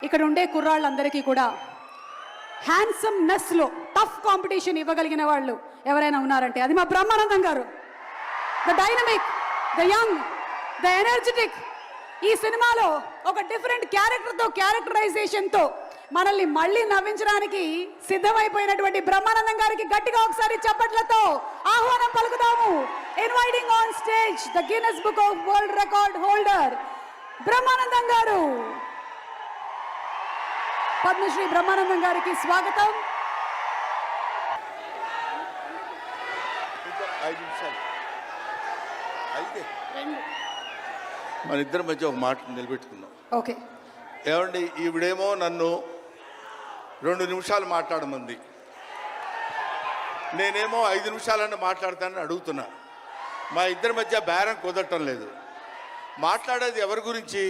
ఇక్కడ ఉండే కుర్రాళ్ళందరికీ కూడా హ్యాండ్సమ్నెస్లో టఫ్ కాంపిటీషన్ ఇవ్వగలిగిన వాళ్ళు ఎవరైనా ఉన్నారంటే అది మా బ్రహ్మానందం గారు. The dynamic, the young, the energetic. ఈ సినిమాలో ఒక డిఫరెంట్ క్యారెక్టర్తో, క్యారెక్టరైజేషన్తో మనల్ని మళ్ళీ నవ్వించడానికి సిద్ధమైపోయినటువంటి బ్రహ్మానందం గారికి గట్టిగా ఒకసారి చప్పట్లతో ఆహ్వానం పలుకుదాము. Inviting on stage the Guinness book of world record holder Brahmanandam garu. Padmashri Brahmanandam గారికి స్వాగతం. మన ఇద్దరి మధ్య ఒక మాట నిలబెట్టుకున్నాం. ఓకే, ఏమండి, ఈవిడేమో నన్ను 2 నిమిషాలు మాట్లాడమంది, నేనేమో 5 నిమిషాలన్నా మాట్లాడతానని అడుగుతున్నా. మా ఇద్దరి మధ్య బేరం కుదరటం లేదు. మాట్లాడేది ఎవరి గురించి?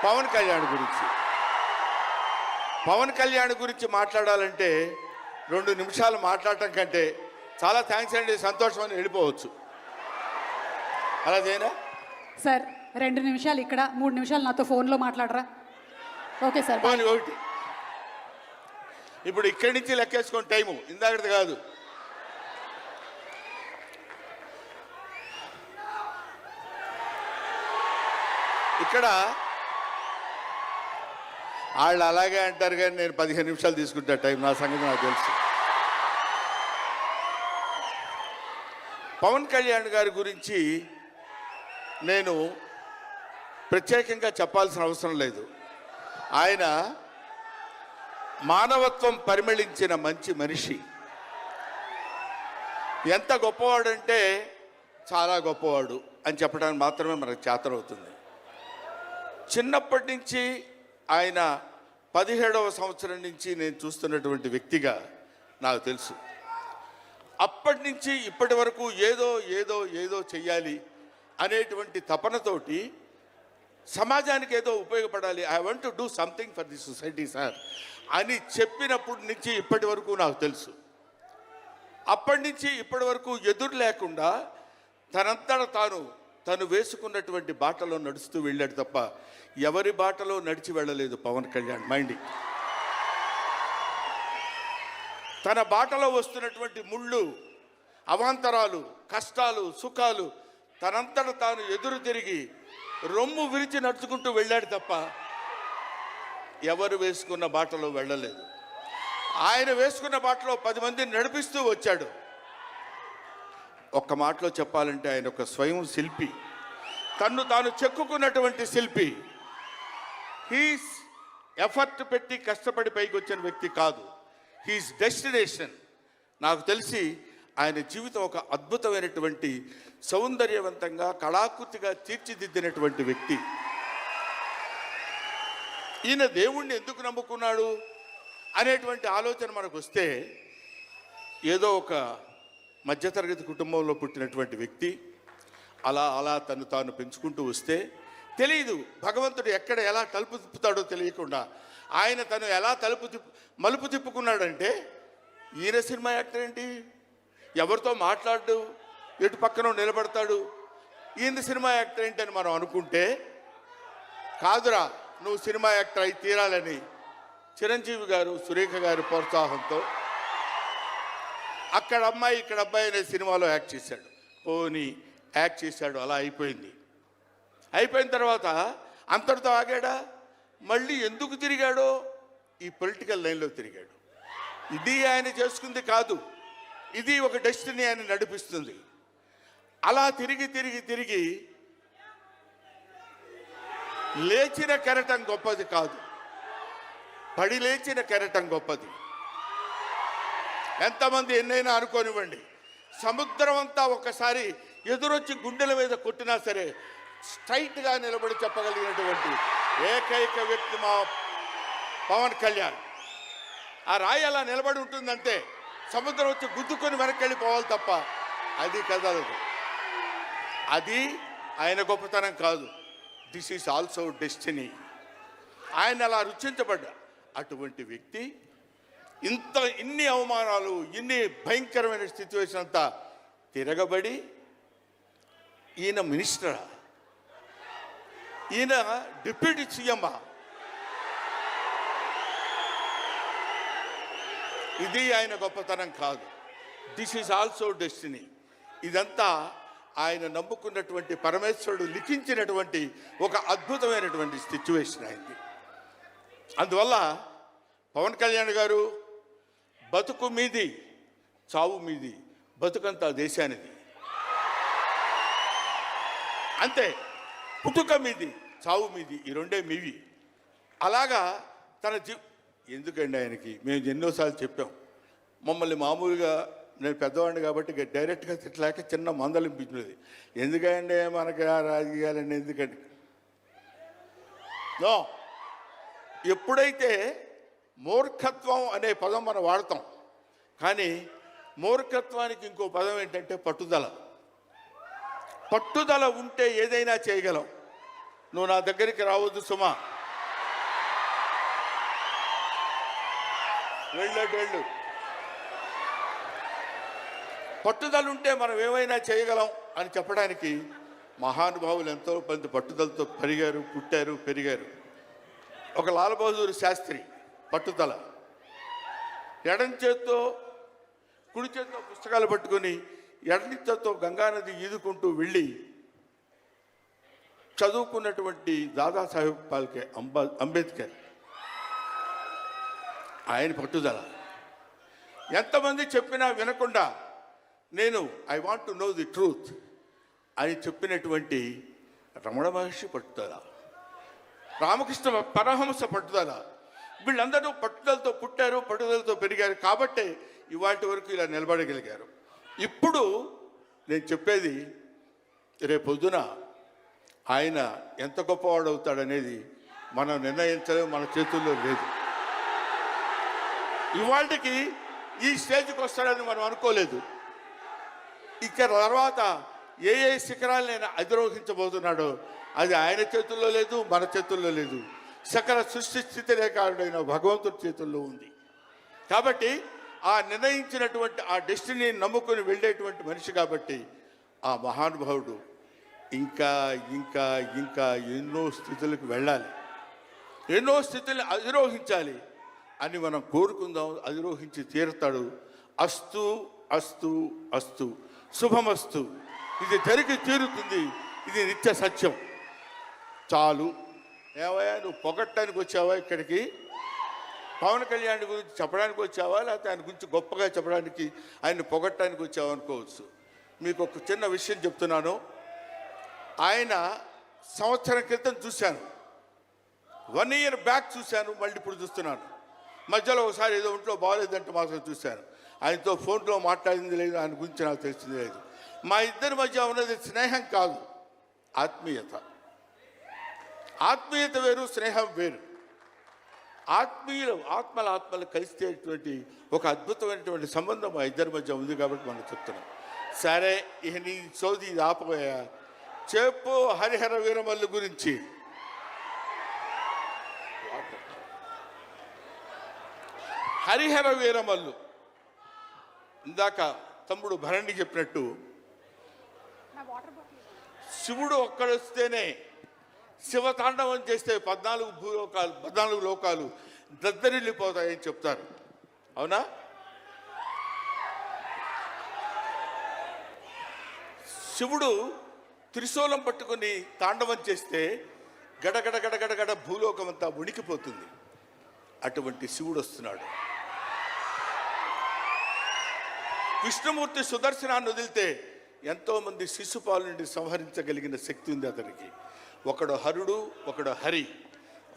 పవన్ కళ్యాణ్ గురించి. పవన్ కళ్యాణ్ గురించి మాట్లాడాలంటే 2 నిమిషాలు మాట్లాడటం కంటే చాలా థ్యాంక్స్ అండి, సంతోషం అని వెళ్ళిపోవచ్చు. అలాగేనా సార్? 2 నిమిషాలు ఇక్కడ, 3 నిమిషాలు నాతో ఫోన్లో మాట్లాడరా? Okay sir. ఒకటి ఇప్పుడు ఇక్కడి నుంచి లెక్కేసుకొని టైము ఇందాకది కాదు. ఇక్కడ వాళ్ళు అలాగే అంటారు కానీ నేను 15 నిమిషాలు తీసుకుంటా టైం. నా సంగతి నాకు తెలుసు. పవన్ కళ్యాణ్ గారి గురించి నేను ప్రత్యేకంగా చెప్పాల్సిన అవసరం లేదు. ఆయన మానవత్వం పరిమళించిన మంచి మనిషి. ఎంత గొప్పవాడంటే చాలా గొప్పవాడు అని చెప్పడానికి మాత్రమే మనకు చేతనవుతుంది. చిన్నప్పటి నుంచి ఆయన 17వ సంవత్సరం నుంచి నేను చూస్తున్నటువంటి వ్యక్తిగా నాకు తెలుసు. అప్పటి నుంచి ఇప్పటి వరకు ఏదో ఏదో ఏదో చెయ్యాలి అనేటువంటి తపనతోటి సమాజానికి ఏదో ఉపయోగపడాలి, I want to do something for the society sir అని చెప్పినప్పటి నుంచి ఇప్పటి వరకు నాకు తెలుసు. అప్పటి నుంచి ఇప్పటి వరకు ఎదురు లేకుండా తనంతట తను వేసుకున్నటువంటి బాటలో నడుస్తూ వెళ్ళాడు తప్ప ఎవరి బాటలో నడిచి వెళ్ళలేదు పవన్ కళ్యాణ్. మైండ్ తన బాటలో వస్తున్నటువంటి ముళ్ళు, అవాంతరాలు, కష్టాలు, సుఖాలు తనంతట తాను ఎదురు తిరిగి రొమ్ము విరిచి నడుచుకుంటూ వెళ్ళాడు తప్ప ఎవరు వేసుకున్న బాటలో వెళ్ళలేదు. ఆయన వేసుకున్న బాటలో 10 మందిని నడిపిస్తూ వచ్చాడు. ఒక్క మాటలో చెప్పాలంటే ఆయన ఒక స్వయం శిల్పి, తన్ను తాను చెక్కుకున్నటువంటి శిల్పి. హీస్ ఎఫర్ట్ పెట్టి కష్టపడి పైకి వచ్చిన వ్యక్తి కాదు, హీస్ డెస్టినేషన్. నాకు తెలిసి ఆయన జీవితం ఒక అద్భుతమైనటువంటి సౌందర్యవంతంగా కళాకృతిగా తీర్చిదిద్దినటువంటి వ్యక్తి. ఈయన దేవుణ్ణి ఎందుకు నమ్ముకున్నాడు అనేటువంటి ఆలోచన మనకు వస్తే, ఏదో ఒక మధ్యతరగతి కుటుంబంలో పుట్టినటువంటి వ్యక్తి అలా అలా తను తాను పెంచుకుంటూ వస్తే తెలియదు భగవంతుడు ఎక్కడ ఎలా తలుపు తిప్పుతాడో తెలియకుండా ఆయన తను ఎలా మలుపు తిప్పుకున్నాడంటే, ఈయన సినిమా యాక్టర్ ఏంటి, ఎవరితో మాట్లాడు, ఎటు పక్కన నిలబడతాడు, ఈయన సినిమా యాక్టర్ ఏంటి అని మనం అనుకుంటే, కాదురా నువ్వు సినిమా యాక్టర్ అయి తీరాలని చిరంజీవి గారు, సురేఖ గారి ప్రోత్సాహంతో అక్కడ అమ్మాయి ఇక్కడ అబ్బాయి అనే సినిమాలో యాక్ట్ చేశాడు. పోనీ యాక్ట్ చేశాడు, అలా అయిపోయింది. అయిపోయిన తర్వాత అంతటితో ఆగాడా? మళ్ళీ ఎందుకు తిరిగాడో ఈ పొలిటికల్ లైన్లో తిరిగాడు. ఇది ఆయన చేసుకుంది కాదు, ఇది ఒక డెస్టినీ ఆయన నడిపిస్తుంది. అలా తిరిగి తిరిగి తిరిగి లేచిన కెరటం గొప్పది కాదు, పడి లేచిన కెరటం గొప్పది. ఎంతమంది ఎన్నైనా అనుకోనివ్వండి, సముద్రం అంతా ఒక్కసారి ఎదురొచ్చి గుండెల మీద కొట్టినా సరే స్ట్రైట్గా నిలబడి చెప్పగలిగినటువంటి ఏకైక వ్యక్తి మా పవన్ కళ్యాణ్. ఆ రాయి అలా నిలబడి ఉంటుందంటే సముద్రం వచ్చి గుద్దుకొని వెనక్కి వెళ్ళిపోవాలి తప్ప అది కదలదు. అది ఆయన గొప్పతనం కాదు, దిస్ ఈజ్ ఆల్సో డెస్టినీ. ఆయన అలా రుచించబడ్డ అటువంటి వ్యక్తి ఇన్ని అవమానాలు, ఇన్ని భయంకరమైన సిచ్యువేషన్ అంతా తిరగబడి ఈయన మినిస్టరా, ఈయన డిప్యూటీ సీఎమ్మా, ఇది ఆయన గొప్పతనం కాదు. This is also destiny. ఇదంతా ఆయన నమ్ముకున్నటువంటి పరమేశ్వరుడు లిఖించినటువంటి ఒక అద్భుతమైనటువంటి సిచ్యువేషన్ అయింది. అందువల్ల పవన్ కళ్యాణ్ గారు బతుకు మీది చావు మీది, బతుకంతా దేశానిది. అంతే, పుట్టుక మీది చావు మీది, ఈ రెండే మీవి. అలాగా తన ఎందుకండి ఆయనకి మేము ఎన్నోసార్లు చెప్పాం, మమ్మల్ని మామూలుగా నేను పెద్దవాడిని కాబట్టి డైరెక్ట్గా తిట్టలేక చిన్న మందలింపించినది. ఎందుకంటే మనకి ఆ రాజకీయాలన్నీ ఎందుకండి? నో, ఎప్పుడైతే మూర్ఖత్వం అనే పదం మనం వాడతాం, కానీ మూర్ఖత్వానికి ఇంకో పదం ఏంటంటే పట్టుదల. పట్టుదల ఉంటే ఏదైనా చేయగలం. నువ్వు నా దగ్గరికి రావద్దు సుమా, వెళ్ళు. పట్టుదల ఉంటే మనం ఏమైనా చేయగలం అని చెప్పడానికి మహానుభావులు ఎంతో మంది పట్టుదలతో పెరిగారు, పుట్టారు, పెరిగారు. ఒక లాల్ బహదూర్ శాస్త్రి పట్టుదల, ఎడం చేత్తో కుడి చేత్తో పుస్తకాలు పట్టుకొని ఎడని చేత్తో గంగానది ఈదుకుంటూ వెళ్ళి చదువుకున్నటువంటి దాదాసాహెబ్ ఫాల్కే అంబేద్కర్. ఆయన పట్టుదల. ఎంతమంది చెప్పినా వినకుండా నేను I want to know the truth అని చెప్పినటువంటి రమణ మహర్షి పట్టుదల, రామకృష్ణ పరమహంస పట్టుదల. వీళ్ళందరూ పట్టుదలతో పుట్టారు, పట్టుదలతో పెరిగారు కాబట్టే ఇవాటి వరకు ఇలా నిలబడగలిగారు. ఇప్పుడు నేను చెప్పేది, రేపొద్దున ఆయన ఎంత గొప్పవాడు అవుతాడనేది మనం నిర్ణయించడం మన చేతుల్లో లేదు. ఇవాళకి ఈ స్టేజ్కి వస్తాడని మనం అనుకోలేదు. ఇక తర్వాత ఏ శిఖరాలనైనా అధిరోహించబోతున్నాడో అది ఆయన చేతుల్లో లేదు, మన చేతుల్లో లేదు. సకల సృష్టి స్థితి రేఖాడైన భగవంతుడి చేతుల్లో ఉంది. కాబట్టి ఆ నిర్ణయించినటువంటి ఆ డెస్టినీని నమ్ముకొని వెళ్ళేటువంటి మనిషి కాబట్టి ఆ మహానుభావుడు ఇంకా ఇంకా ఇంకా ఎన్నో స్థితులకు వెళ్ళాలి, ఎన్నో స్థితులను అధిరోహించాలి అని మనం కోరుకుందాం. అధిరోహించి తీరుతాడు. అస్తు అస్తు అస్తు, శుభమస్తు. ఇది జరిగి తీరుతుంది, ఇది నిత్య సత్యం. చాలు. ఏవయ్యా, నువ్వు పొగట్టడానికి వచ్చావా ఇక్కడికి? పవన్ కళ్యాణ్ గురించి చెప్పడానికి వచ్చావా, లేకపోతే ఆయన గురించి గొప్పగా చెప్పడానికి, ఆయన పొగట్టడానికి వచ్చావా అనుకోవచ్చు. మీకు ఒక చిన్న విషయం చెప్తున్నాను. ఆయన సంవత్సరం క్రితం చూశాను, 1 year బ్యాక్ చూశాను, మళ్ళీ ఇప్పుడు చూస్తున్నాను. మధ్యలో ఒకసారి ఏదో ఒంట్లో బాగోలేదంటే మాత్రం చూశాను. ఆయనతో ఫోన్లో మాట్లాడింది లేదు, ఆయన గురించి నాకు తెలిసింది లేదు. మా ఇద్దరి మధ్య ఉన్నది స్నేహం కాదు, ఆత్మీయత. ఆత్మీయత వేరు, స్నేహం వేరు. ఆత్మలు కలిసేటువంటి ఒక అద్భుతమైనటువంటి సంబంధం మా ఇద్దరి మధ్య ఉంది కాబట్టి మనం చెప్తున్నాం. సరే, ఇక నీ సోది ఇది ఆపబోయా. చెప్పు హరిహర వీరమల్లు గురించి. హరిహర వీరమల్లు ఇందాక తమ్ముడు భరణి చెప్పినట్టు, శివుడు ఒక్కడొస్తేనే శివతాండవం చేస్తే 14 లోకాలు దద్దరిల్లిపోతాయని చెప్తారు. అవునా? శివుడు త్రిశూలం పట్టుకుని తాండవం చేస్తే గడగడ గడగడగడ భూలోకం అంతా ఉణికిపోతుంది. అటువంటి శివుడు వస్తున్నాడు. విష్ణుమూర్తి సుదర్శనాన్ని వదిలితే ఎంతోమంది శిశుపాలు నుండి సంహరించగలిగిన శక్తి ఉంది అతనికి. ఒకడు హరుడు, ఒకడు హరి.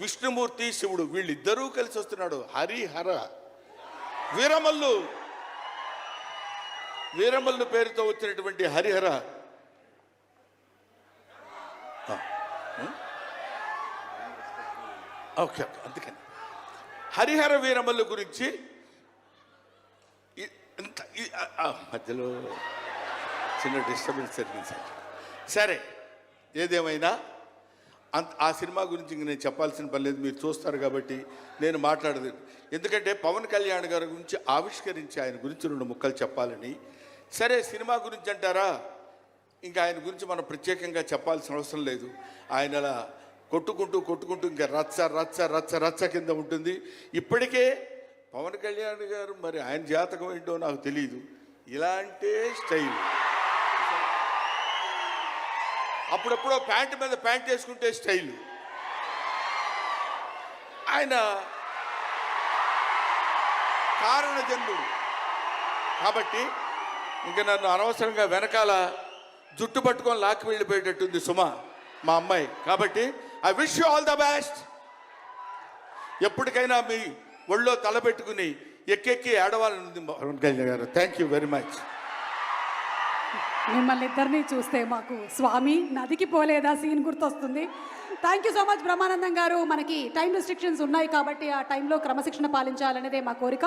విష్ణుమూర్తి, శివుడు వీళ్ళిద్దరూ కలిసి వస్తున్నాడు. హరిహర వీరమల్లు పేరుతో వచ్చినటువంటి హరిహర. ఓకే, అందుకని హరిహర వీరమల్లు గురించి మధ్యలో చిన్న డిస్టర్బెన్స్ జరిగింది. సరే, ఏదేమైనా ఆ సినిమా గురించి ఇంక నేను చెప్పాల్సిన పని లేదు, మీరు చూస్తారు కాబట్టి నేను మాట్లాడదు. ఎందుకంటే పవన్ కళ్యాణ్ గారి గురించి ఆవిష్కరించి ఆయన గురించి 2 ముక్కలు చెప్పాలని. సరే, సినిమా గురించి అంటారా, ఇంకా ఆయన గురించి మనం ప్రత్యేకంగా చెప్పాల్సిన అవసరం లేదు. ఆయన అలా కొట్టుకుంటూ ఇంకా రచ్చ రచ్చ రచ్చ రచ్చ కింద ఉంటుంది. ఇప్పటికే పవన్ కళ్యాణ్ గారు మరి ఆయన జాతకం ఏంటో నాకు తెలియదు, ఇలాంటి స్టైల్. అప్పుడప్పుడు ప్యాంట్ మీద ప్యాంట్ వేసుకుంటే స్టైలు. ఆయన కారణ జన్ముడు కాబట్టి ఇంకా నన్ను అనవసరంగా వెనకాల జుట్టు పట్టుకొని లాక్కి వెళ్ళిపోయేటట్టుంది సుమ మా అమ్మాయి. కాబట్టి I wish you all the best. ఎప్పటికైనా మీ ఒళ్ళో తలపెట్టుకుని ఎక్కెక్కి ఏడవాలని ఉంది పవన్ కళ్యాణ్ గారు. Thank you very much. మిమ్మల్ని ఇద్దరిని చూస్తే మాకు స్వామి నదికి పోలేదా సీన్ గుర్తొస్తుంది. Thank you so much Brahmanandam గారు. మనకి టైం రెస్ట్రిక్షన్స్ ఉన్నాయి కాబట్టి ఆ టైంలో క్రమశిక్షణ పాలించాలనేదే మా కోరిక.